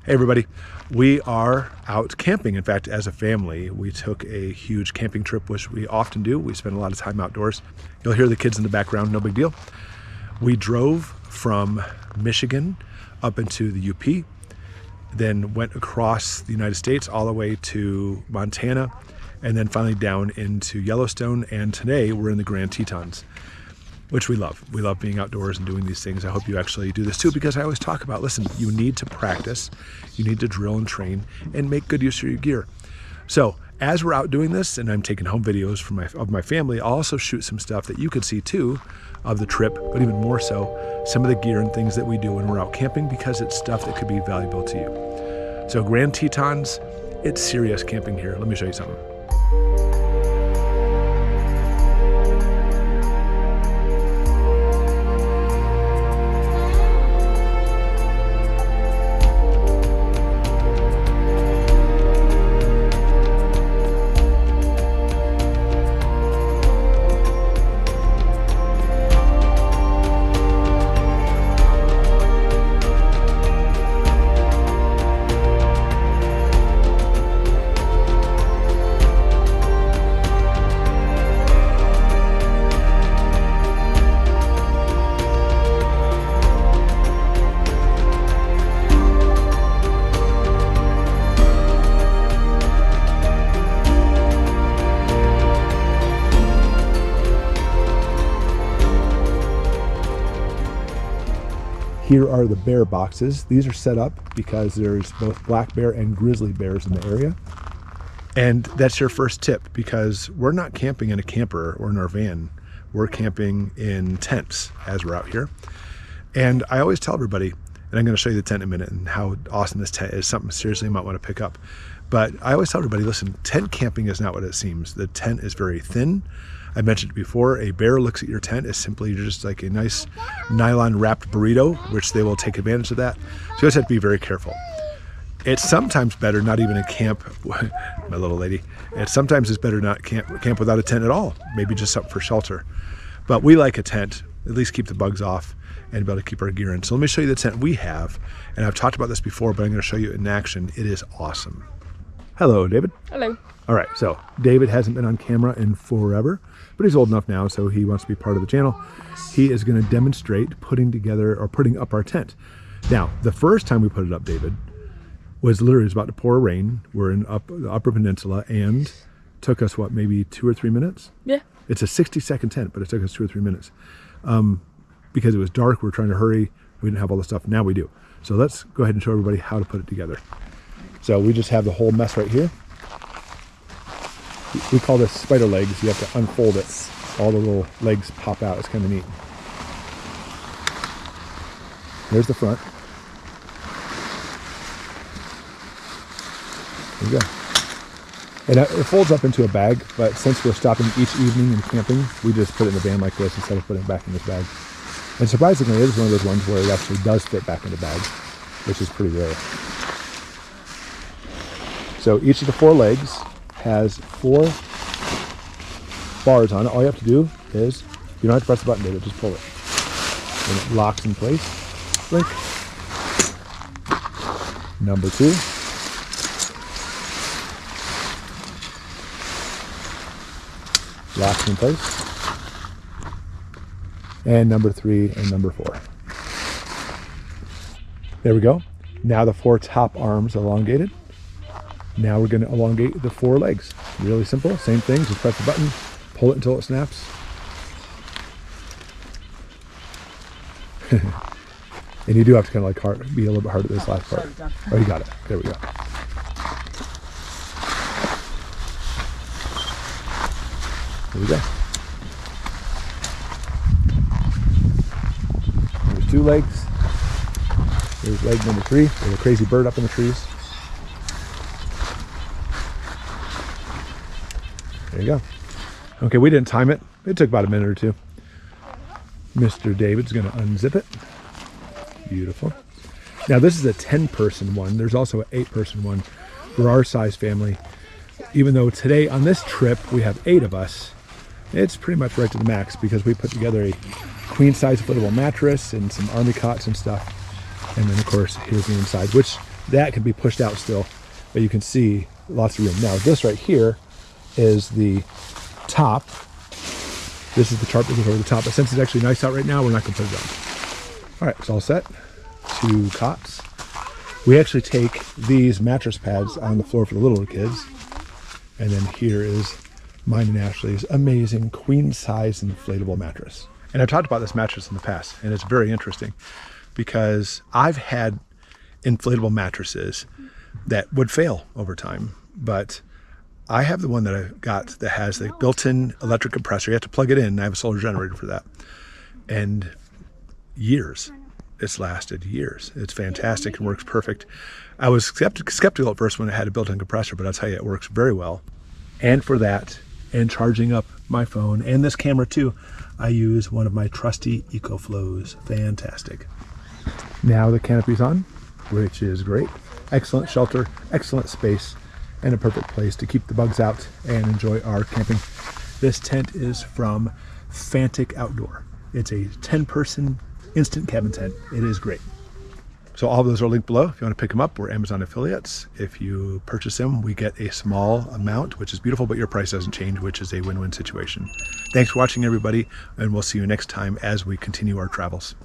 Hey everybody, we are out camping. In fact, as a family, we took a huge camping trip, which we often do. We spend a lot of time outdoors. You'll hear the kids in the background, no big deal. We drove from Michigan up into the UP, then went across the United States all the way to Montana, and then finally down into Yellowstone. And today we're in the Grand Tetons, which we love. We love being outdoors and doing these things. I hope you actually do this too, because I always talk about, listen, you need to practice, you need to drill and train and make good use of your gear. So as we're out doing this, and I'm taking home videos of my family, I'll also shoot some stuff that you could see too of the trip, but even more so, some of the gear and things that we do when we're out camping, because it's stuff that could be valuable to you. So Grand Tetons, it's serious camping here. Let me show you something. Here are the bear boxes. These are set up because there's both black bear and grizzly bears in the area. And that's your first tip, because we're not camping in a camper or in our van. We're camping in tents as we're out here. And I always tell everybody, and I'm going to show you the tent in a minute and how awesome this tent is, something seriously you might want to pick up. But I always tell everybody, listen, tent camping is not what it seems. The tent is very thin. I mentioned it before, a bear looks at your tent as simply just like a nice nylon wrapped burrito, which they will take advantage of that. So you always have to be very careful. It's sometimes better not even to camp, my little lady, it's better not camp without a tent at all, maybe just something for shelter. But we like a tent, at least keep the bugs off and be able to keep our gear in. So let me show you the tent we have. And I've talked about this before, but I'm going to show you in action. It is awesome. Hello, David. Hello. All right, so David hasn't been on camera in forever, but he's old enough now, so he wants to be part of the channel. He is going to demonstrate putting up our tent. Now, the first time we put it up, David, was literally about to pour rain. We're in the Upper Peninsula, and took us, what, maybe 2 or 3 minutes? Yeah. It's a 60-second tent, but it took us 2 or 3 minutes. Because it was dark, we were trying to hurry. We didn't have all the stuff. Now we do. So let's go ahead and show everybody how to put it together. So we just have the whole mess right here. We call this spider legs. You have to unfold it. All the little legs pop out. It's kind of neat. There's the front. There you go. And it folds up into a bag, but since we're stopping each evening and camping, we just put it in the van like this instead of putting it back in this bag. And surprisingly, it is one of those ones where it actually does fit back in the bag, which is pretty rare. So each of the 4 legs has 4 bars on it. All you have to do is, you don't have to press the button, David, just pull it. And it locks in place. Blink. Number 2. Locks in place. And number 3 and number 4. There we go. Now the 4 top arms elongated. Now we're going to elongate the 4 legs. Really simple, same thing, just press the button, pull it until it snaps. And you do have to kind of like be a little bit hard at this last part. Oh, you got it. There we go. There we go. There's 2 legs. There's leg number 3. There's a crazy bird up in the trees. There you go. Okay, we didn't time it. It took about a minute or 2. Mr. David's going to unzip it. Beautiful. Now this is a 10-person one. There's also an 8-person one for our size family. Even though today on this trip we have 8 of us, it's pretty much right to the max because we put together a queen size footable mattress and some army cots and stuff. And then of course here's the inside, which that can be pushed out still, but you can see lots of room. Now this right here is the top. This is the tarp that goes over the top, but since it's actually nice out right now, we're not gonna put it on. All right, it's all set. 2 cots. We actually take these mattress pads on the floor for the littler kids. And then here is mine and Ashley's amazing queen size inflatable mattress. And I've talked about this mattress in the past, and it's very interesting because I've had inflatable mattresses that would fail over time, but I have the one that I got that has the built-in electric compressor. You have to plug it in, and I have a solar generator for that. And years, it's lasted years. It's fantastic and works perfect. I was skeptical at first when it had a built-in compressor, but I'll tell you, it works very well. And for that, and charging up my phone and this camera too, I use one of my trusty EcoFlows. Fantastic. Now the canopy's on, which is great. Excellent shelter, excellent space, and a perfect place to keep the bugs out and enjoy our camping. This tent is from Fanttik Outdoor. It's a 10-person instant cabin tent. It is great. So all of those are linked below. If you want to pick them up, we're Amazon affiliates. If you purchase them, we get a small amount, which is beautiful, but your price doesn't change, which is a win-win situation. Thanks for watching, everybody, and we'll see you next time as we continue our travels.